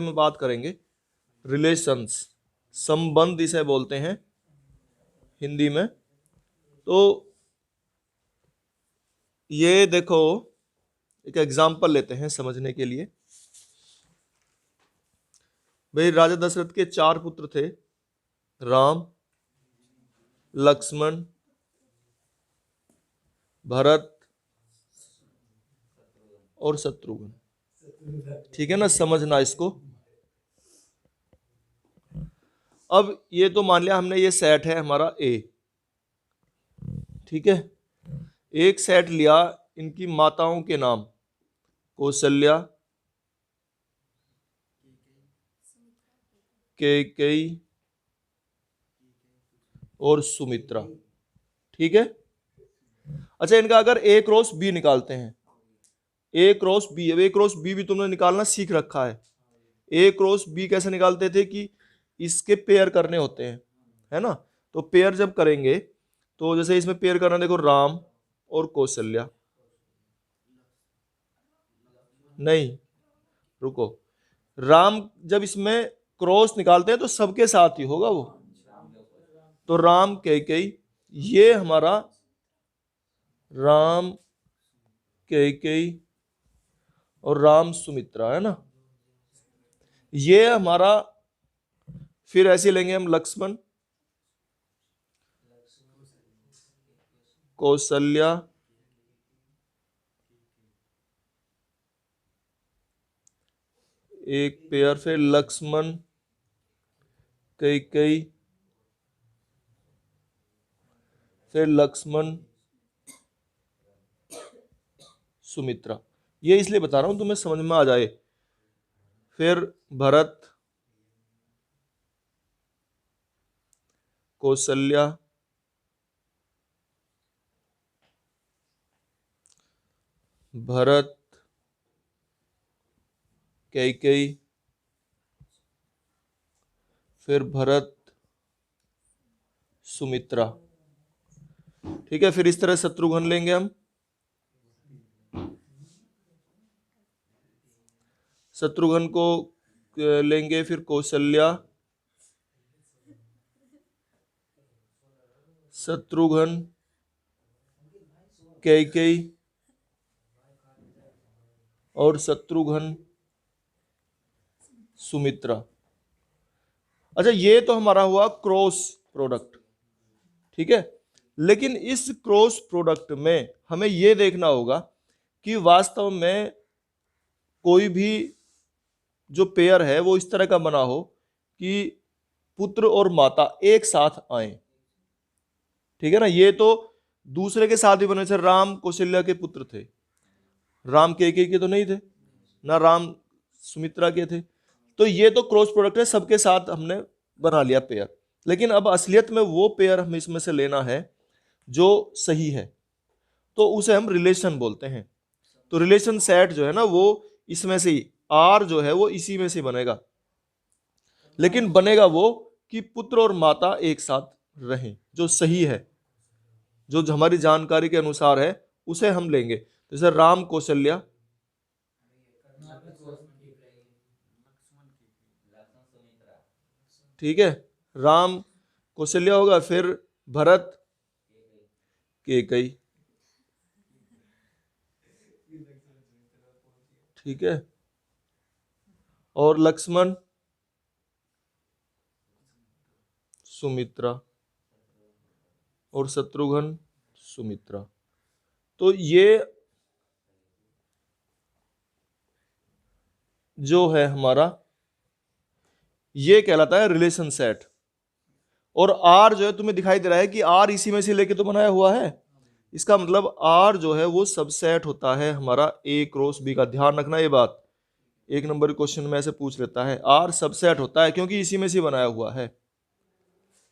में बात करेंगे रिलेशंस, संबंध इसे बोलते हैं हिंदी में। तो ये देखो एक एग्जाम्पल लेते हैं समझने के लिए। भाई राजा दशरथ के 4 पुत्र थे, राम, लक्ष्मण, भरत और शत्रुघ्न। ठीक है ना, समझना इसको। अब ये तो मान लिया हमने, ये सेट है हमारा ए। ठीक है, एक सेट लिया, इनकी माताओं के नाम कौशल्या, कैकेयी और सुमित्रा। ठीक है, अच्छा इनका अगर ए क्रॉस बी निकालते हैं, ए क्रॉस बी, अब ए क्रॉस बी भी तुमने निकालना सीख रखा है। ए क्रॉस बी कैसे निकालते थे कि इसके पेयर करने होते हैं, है ना। तो पेयर जब करेंगे तो जैसे इसमें पेयर करना, देखो राम और कौशल्या, नहीं रुको, राम जब इसमें क्रॉस निकालते हैं तो सबके साथ ही होगा वो, तो राम कैकेयी, ये हमारा राम कैकेयी और राम सुमित्रा है ना, ये हमारा। फिर ऐसे लेंगे हम लक्ष्मण, कौशल्या, एक पेयर, फिर लक्ष्मण कैकेयी, फिर लक्ष्मण सुमित्रा। ये इसलिए बता रहा हूं तुम्हें समझ में आ जाए। फिर भरत, कौशल्या, भरत, कैकेयी, फिर भरत, सुमित्रा। ठीक है, फिर इस तरह शत्रुघ्न लेंगे हम, शत्रुघ्न को लेंगे, फिर कौशल्या, शत्रुघ्न, कैकेयी और शत्रुघ्न सुमित्रा। अच्छा ये तो हमारा हुआ क्रॉस प्रोडक्ट। ठीक है, लेकिन इस क्रॉस प्रोडक्ट में हमें यह देखना होगा कि वास्तव में कोई भी जो पेयर है वो इस तरह का बना हो कि पुत्र और माता एक साथ आए। ठीक है ना, ये तो दूसरे के साथ भी बने, जैसे राम कौशल्या के पुत्र थे, राम कैकेयी के तो नहीं थे ना, राम सुमित्रा के थे। तो ये तो क्रॉस प्रोडक्ट है, सबके साथ हमने बना लिया पेयर। लेकिन अब असलियत में वो पेयर हमें इसमें से लेना है जो सही है, तो उसे हम रिलेशन बोलते हैं। तो रिलेशन सेट जो है ना वो इसमें से ही, आर जो है वो इसी में से बनेगा, लेकिन बनेगा वो कि पुत्र और माता एक साथ रहें, जो सही है, जो हमारी जानकारी के अनुसार है उसे हम लेंगे। जैसे राम कौशल्या, ठीक है, राम कौशल्या होगा, फिर भरत कैकेयी। ठीक है, और लक्ष्मण सुमित्रा और शत्रुघ्न सुमित्रा। तो ये जो है हमारा, ये कहलाता है रिलेशन सेट। और आर जो है तुम्हें दिखाई दे रहा है कि आर इसी में से लेके तो बनाया हुआ है, इसका मतलब आर जो है वो सबसेट होता है हमारा ए क्रॉस बी का। ध्यान रखना ये बात, 1 नंबर क्वेश्चन में ऐसे पूछ लेता है, आर सबसेट होता है क्योंकि इसी में से बनाया हुआ है।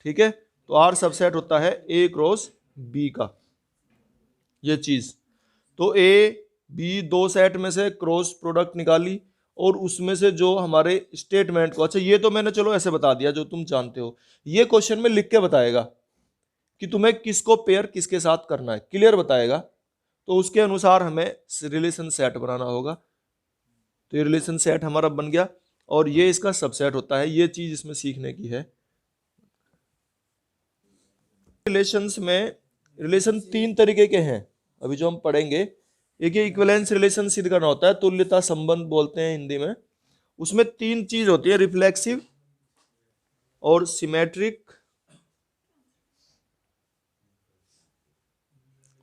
ठीक है, तो आर सबसेट होता है ए क्रॉस बी का, ये चीज। तो ए बी दो सेट में से क्रॉस प्रोडक्ट निकाली, और उसमें से जो हमारे स्टेटमेंट को, अच्छा ये तो मैंने चलो ऐसे बता दिया जो तुम जानते हो, ये क्वेश्चन में लिख के बताएगा कि तुम्हें किसको पेयर किसके साथ करना है, क्लियर बताएगा। तो उसके अनुसार हमें रिलेशन सेट बनाना होगा। तो ये रिलेशन सेट हमारा बन गया। और ये इसका सबसेट होता है। ये चीज इसमें सीखने की है। रिलेशंस में रिलेशन 3 तरीके के हैं अभी जो हम पढ़ेंगे। एक ये इक्विवेलेंस रिलेशन सिद्ध करना होता है, तुल्यता संबंध बोलते हैं हिंदी में। उसमें 3 चीज होती है, रिफ्लेक्सिव और सिमेट्रिक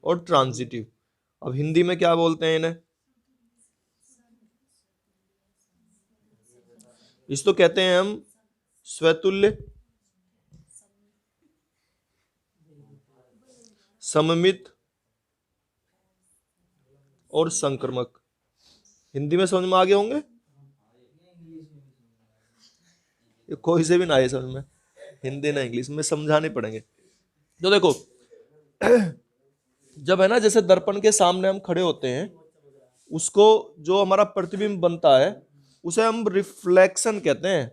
और ट्रांजिटिव। अब हिंदी में क्या बोलते हैं इन्हें? इस तो कहते हैं हम स्वतुल्य, सममित और संक्रमक। हिंदी में समझ में आ गए होंगे? ये कोई से भी ना आए समझ में, हिंदी ना इंग्लिश में समझाने पड़ेंगे। तो देखो जब है ना, जैसे दर्पण के सामने हम खड़े होते हैं, उसको जो हमारा प्रतिबिंब बनता है उसे हम रिफ्लेक्शन कहते हैं,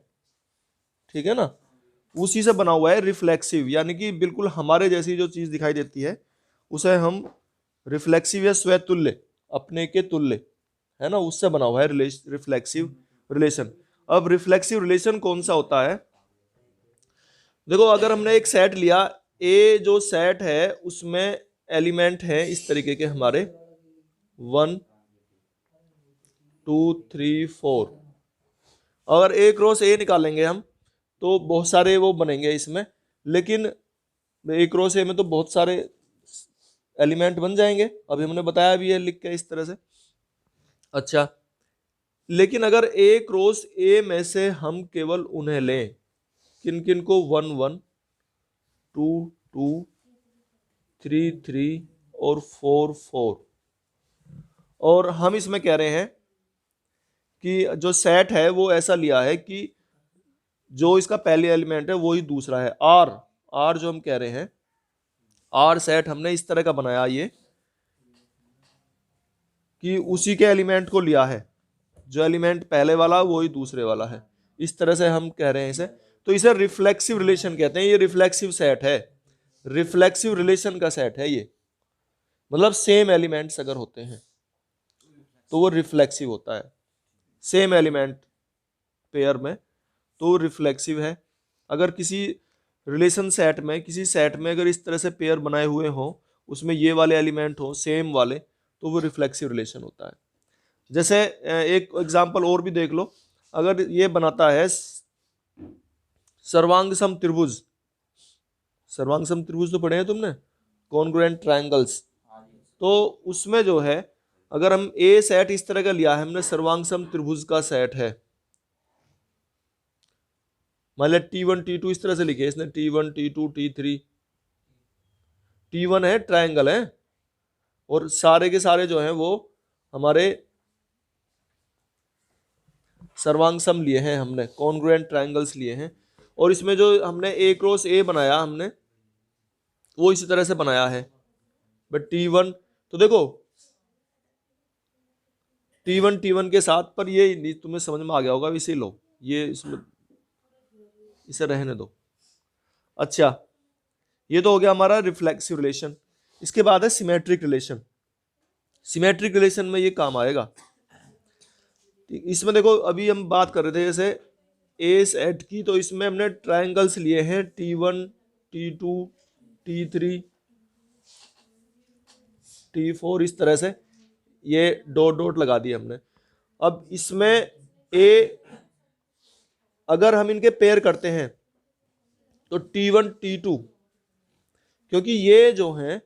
ठीक है ना। उसी से बना हुआ है रिफ्लेक्सिव, यानी कि बिल्कुल हमारे जैसी जो चीज दिखाई देती है उसे हम रिफ्लेक्सिव या स्वतुल्य, अपने के तुल्य, है ना, उससे बना हुआ है रिफ्लेक्सिव रिलेशन। अब रिफ्लेक्सिव रिलेशन कौन सा होता है? देखो अगर हमने एक सेट लिया, ए जो सेट है उसमें एलिमेंट है इस तरीके के हमारे 1 2 3 4। अगर ए क्रॉस ए निकालेंगे हम तो बहुत सारे वो बनेंगे इसमें, लेकिन ए क्रॉस ए में तो बहुत सारे एलिमेंट बन जाएंगे, अभी हमने बताया भी है लिख के इस तरह से। अच्छा, लेकिन अगर ए क्रॉस ए में से हम केवल उन्हें लें, किन किन को? 1 1 2 2 3 3 और 4 4। और हम इसमें कह रहे हैं कि जो सेट है वो ऐसा लिया है कि जो इसका पहले एलिमेंट है वो ही दूसरा है। आर जो हम कह रहे हैं, आर सेट हमने इस तरह का बनाया ये कि उसी के एलिमेंट को लिया है, जो एलिमेंट पहले वाला वो ही दूसरे वाला है, इस तरह से हम कह रहे हैं इसे। तो इसे रिफ्लेक्सिव रिलेशन कहते हैं। ये रिफ्लेक्सिव सेट है, रिफ्लेक्सिव रिलेशन का सेट है ये, मतलब सेम एलिमेंट्स अगर होते हैं तो वो रिफ्लेक्सिव होता है, सेम एलिमेंट पेयर में तो रिफ्लेक्सिव है। अगर किसी रिलेशन सेट में, किसी सेट में अगर इस तरह से पेयर बनाए हुए हों, उसमें ये वाले एलिमेंट हो सेम वाले, तो वो रिफ्लेक्सिव रिलेशन होता है। जैसे एक एग्जांपल और भी देख लो, अगर ये बनाता है सर्वांगसम त्रिभुज, सर्वांगसम त्रिभुज तो पढ़े हैं तुमने, कॉन्ग्रुएंट ट्रायंगल्स, तो उसमें जो है अगर हम ए सेट इस तरह का लिया है हमने, सर्वांगसम त्रिभुज का सेट है, मान लिया T1 T2 इस तरह से लिखे इसने, T1 T2 T3। T1 है ट्रायंगल है, और सारे के सारे जो हैं वो हमारे सर्वांगसम लिए हैं हमने, कॉन्ग्रुएंट ट्रायंगल्स लिए हैं। और इसमें जो हमने ए क्रॉस ए बनाया हमने वो इसी तरह से बनाया है। बट T1 तो देखो T1 के साथ, पर ये तुम्हें समझ में आ गया होगा, इसे लो, ये इसमें इसे रहने दो। अच्छा, ये तो हो गया हमारा रिफ्लेक्सिव रिलेशन। इसके बाद है सिमेट्रिक रिलेशन। सिमेट्रिक रिलेशन में ये काम आएगा। इसमें देखो अभी हम बात कर रहे थे जैसे ए सेट की, तो इसमें हमने ट्रायंगल्स लिए हैं T1 T2 T3 T4, इस तरह से ये डॉट डॉट लगा दिए हमने। अब इसमें ए अगर हम इनके पेयर करते हैं तो T1 T2, क्योंकि ये जो हैं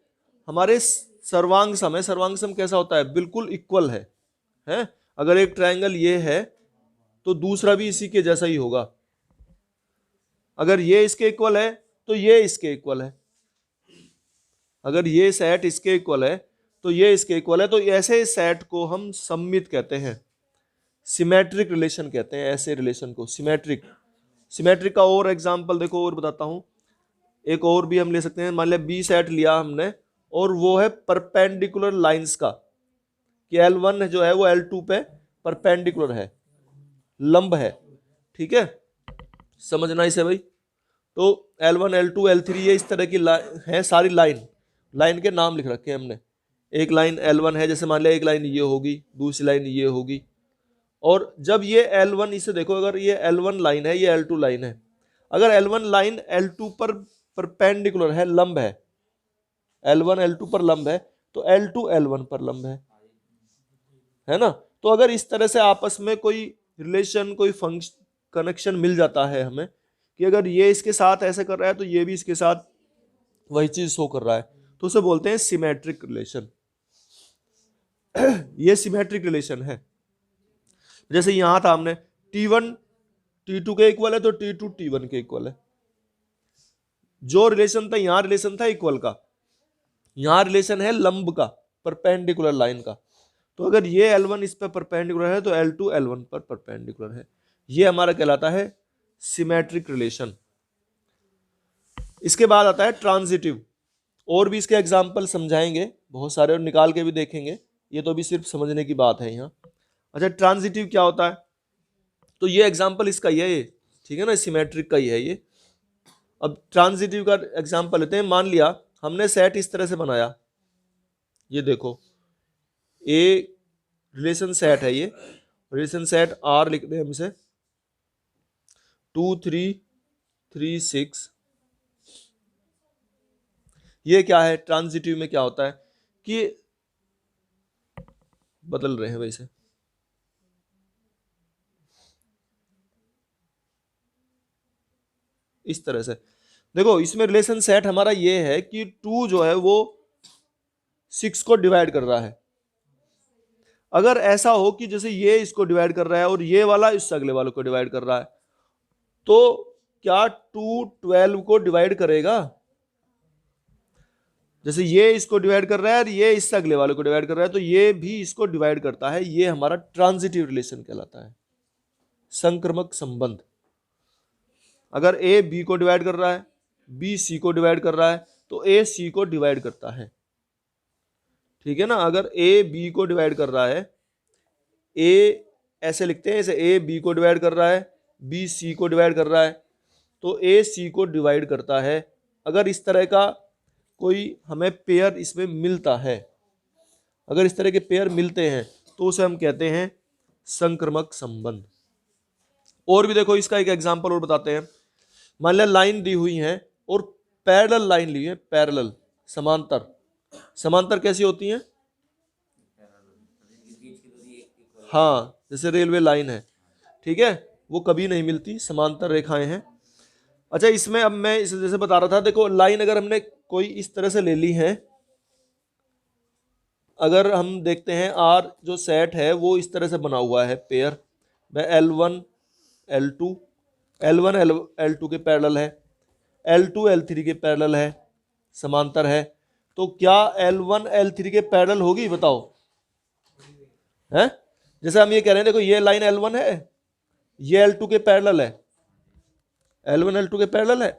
हमारे सर्वांगसम है। सर्वांगसम कैसा होता है? बिल्कुल इक्वल है? अगर एक ट्रायंगल ये है तो दूसरा भी इसी के जैसा ही होगा। अगर ये इसके इक्वल है तो ये इसके इक्वल है, अगर ये सेट इसके इक्वल है तो ये इसके इक्वल है। तो ऐसे सेट को हम सममित कहते हैं, सिमेट्रिक रिलेशन कहते हैं ऐसे रिलेशन को, सिमेट्रिक। सिमेट्रिक का और एग्जांपल देखो और बताता हूं, एक और भी हम ले सकते हैं। मान लिया बी सेट लिया हमने और वो है परपेंडिकुलर लाइंस का, कि L1 जो है वो L2 पे परपेंडिकुलर है, लंब है, ठीक है, समझना इसे भाई। तो L1 L2 L3 ये इस तरह की है सारी लाइन के नाम लिख रखे हैं हमने। एक लाइन L1 है, जैसे मान लिया एक लाइन ये होगी, दूसरी लाइन ये होगी, और जब ये L1, इसे देखो, अगर ये L1 लाइन है, ये L2 लाइन है, अगर L1 लाइन L2 पर परपेंडिकुलर है, लंब है, L1 L2 पर लंब है, तो L2 L1 पर लंब है ना। तो अगर इस तरह से आपस में कोई रिलेशन, कोई फंक्शन, कनेक्शन मिल जाता है हमें कि अगर ये इसके साथ ऐसे कर रहा है तो ये भी इसके साथ वही चीज शो कर रहा है, तो उसे बोलते हैं सिमेट्रिक रिलेशन। ये सिमेट्रिक रिलेशन है। जैसे यहां था हमने T1 T2 के इक्वल है तो T2 T1 के इक्वल है। जो रिलेशन था, यहां रिलेशन था इक्वल का, यहां रिलेशन है लंब का, परपेंडिकुलर लाइन का। तो अगर ये L1 इस पर परपेंडिकुलर है तो L2 L1 पर परपेंडिकुलर है। ये हमारा कहलाता है सिमेट्रिक रिलेशन। इसके बाद आता है ट्रांजिटिव। और भी इसके एग्जाम्पल समझाएंगे बहुत सारे, और निकाल के भी देखेंगे, ये तो भी सिर्फ समझने की बात है यहाँ। अच्छा, ट्रांजिटिव क्या होता है? तो ये एग्जाम्पल इसका ही है, ये ठीक है ना, सिमेट्रिक का ही है ये। अब ट्रांजिटिव का एग्जाम्पल लेते हैं। मान लिया हमने सेट इस तरह से बनाया, ये देखो ए रिलेशन सेट है, ये रिलेशन सेट R लिख दें हम इसे, 2 3 3 6। ये क्या है? ट्रांजिटिव में क्या होता है कि बदल रहे हैं वैसे, इस तरह से देखो, इसमें रिलेशन सेट हमारा ये है कि 2 जो है वो 6 को डिवाइड कर रहा है। अगर ऐसा हो कि जैसे ये इसको डिवाइड कर रहा है और ये वाला इस अगले वाले को डिवाइड कर रहा है, तो क्या 2 12 को डिवाइड करेगा? जैसे ये इसको डिवाइड कर रहा है और ये इससे अगले वाले को डिवाइड कर रहा है, तो ये भी इसको डिवाइड करता है। ये हमारा ट्रांजिटिव रिलेशन कहलाता है, संक्रमक संबंध। अगर ए बी को डिवाइड कर रहा है, बी सी को डिवाइड कर रहा है, तो ए सी को डिवाइड करता है, ठीक है ना। अगर ए बी को डिवाइड कर रहा है, ए ऐसे लिखते हैं, ऐसे ए बी को डिवाइड कर रहा है, बी सी को डिवाइड कर रहा है, तो ए सी को डिवाइड करता है। अगर इस तरह का कोई हमें पेयर इसमें मिलता है, अगर इस तरह के पेयर मिलते हैं तो उसे हम कहते हैं संक्रमक संबंध। और भी देखो, इसका एक एग्जांपल और बताते हैं। मान लिया लाइन दी हुई है और पैरेलल लाइन ली है, पैरेलल, समांतर। समांतर कैसी होती हैं? हाँ, जैसे रेलवे लाइन है, ठीक है, वो कभी नहीं मिलती, समांतर रेखाएं हैं। अच्छा, इसमें अब मैं इस जैसे बता रहा था, देखो लाइन अगर हमने कोई इस तरह से ले ली है, अगर हम देखते हैं R जो सेट है वो इस तरह से बना हुआ है pair, L1 L2, L1 L2 के पैरेलल है, L2 L3 के पैरेलल है, समांतर है। तो क्या L1 L3 के पैरेलल होगी? बताओ, है? जैसे हम ये कह रहे हैं, देखो ये लाइन L1 है, ये L2 के पैरेलल है, L1 L2 के पैरेलल है,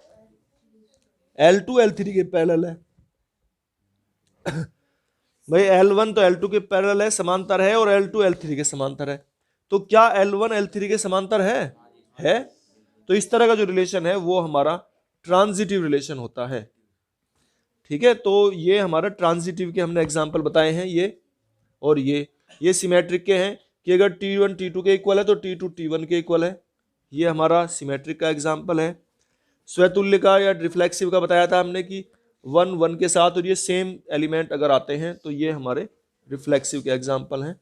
L2 L3 के पैरेलल है। भाई L1 तो L2 के पैरेलल है, समांतर है, और L2 L3 के समांतर है। तो क्या L1 L3 के समांतर है? तो इस तरह का जो रिलेशन है वो हमारा ट्रांजिटिव रिलेशन होता है, ठीक है। तो ये हमारा ट्रांजिटिव के हमने एग्जांपल बताए हैं, ये और ये सिमेट्रिक के हैं कि अगर T1 T2 के इक्वल है तो T2 T1 के इक्वल है। ये हमारा सिमेट्रिक का एग्जांपल है। स्वतुल्य का या रिफ्लेक्सिव का बताया था हमने कि 1 1 के साथ और ये सेम एलिमेंट अगर आते हैं तो ये हमारे रिफ्लेक्सिव के एग्जांपल हैं।